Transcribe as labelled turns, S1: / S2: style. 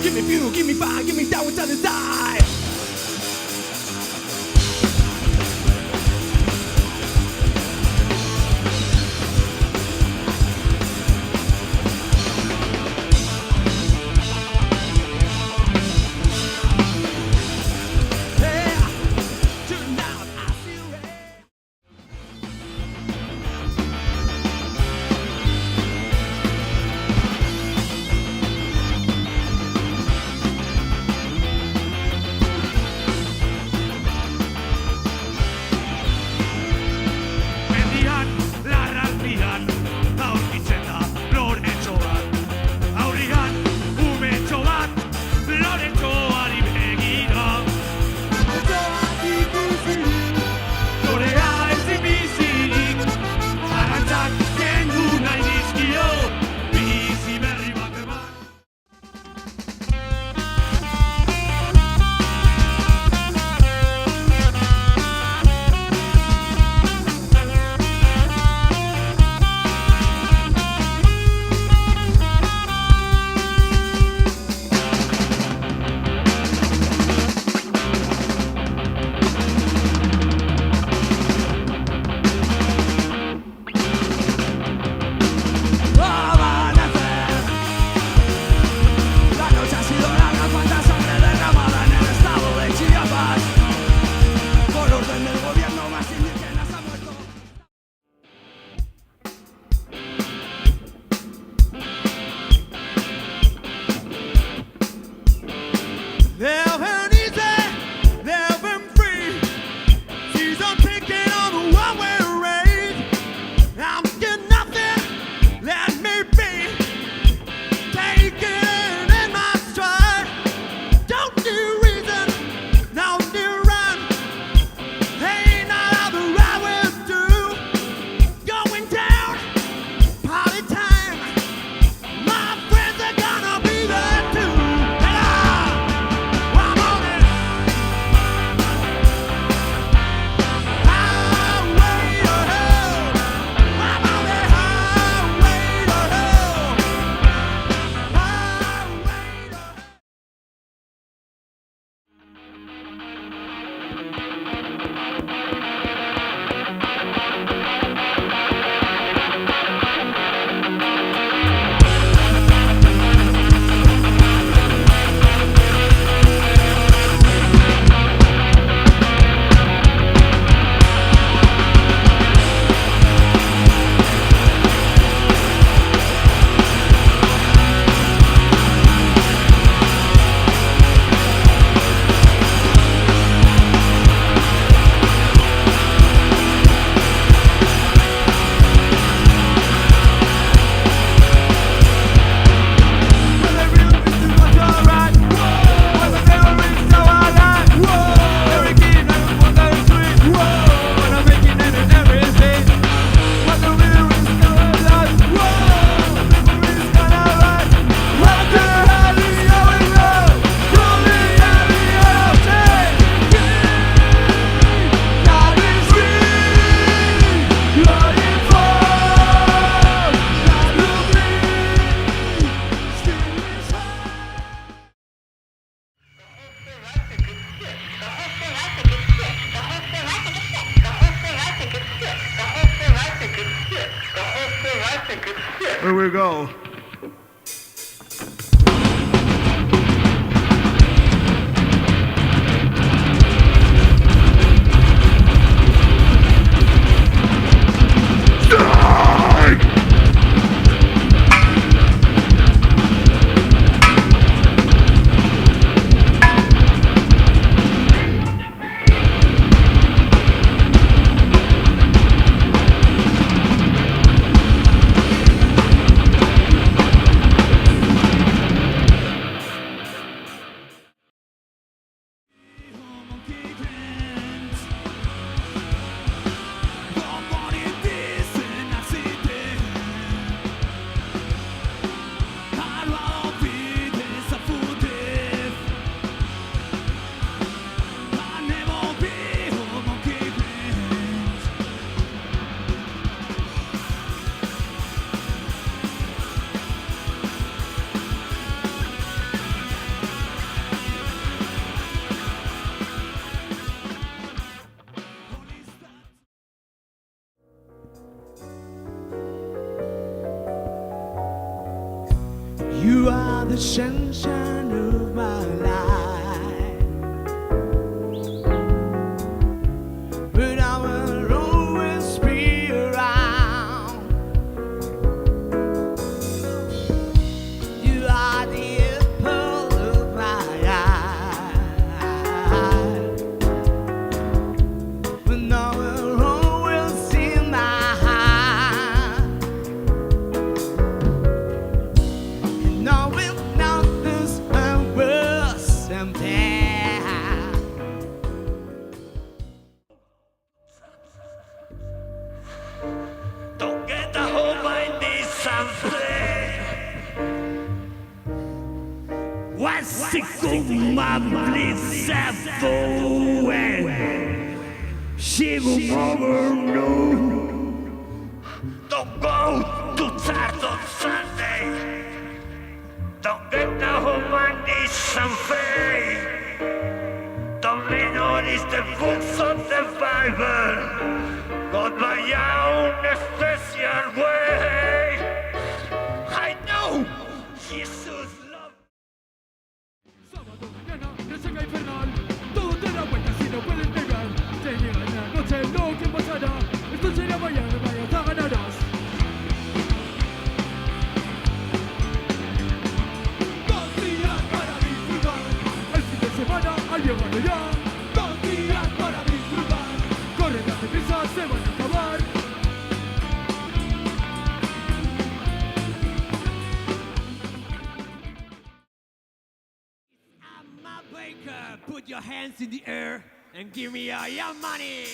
S1: Give me fuel, give me fire, give me down until I die.
S2: Here we go.
S1: You are the sunshine of my life, but I will always be around. You are the apple of my eye, but I will always in my heart. And I will not lose my words someday.
S2: Don't get a hold by this something. Wasikuma blizzavoe. Shivumoverno. Don't go to church on Sunday. Don't get a hold by this something. Don't lean on is the books of the Bible. Got my own special way. I know Jesus loves.
S1: Sábado mañana, resaca infernal. Todo te da vuelta si no puedes negar. Te llega la noche, lo que pasará. Esto será mañana, vaya, te ganarás. 2 días para disfrutar. El fin de semana ha llegado ya. 2 días para disfrutar. Corre, date prisa, se van a acabar. I'm a baker. Put your hands in the air and give me all your money.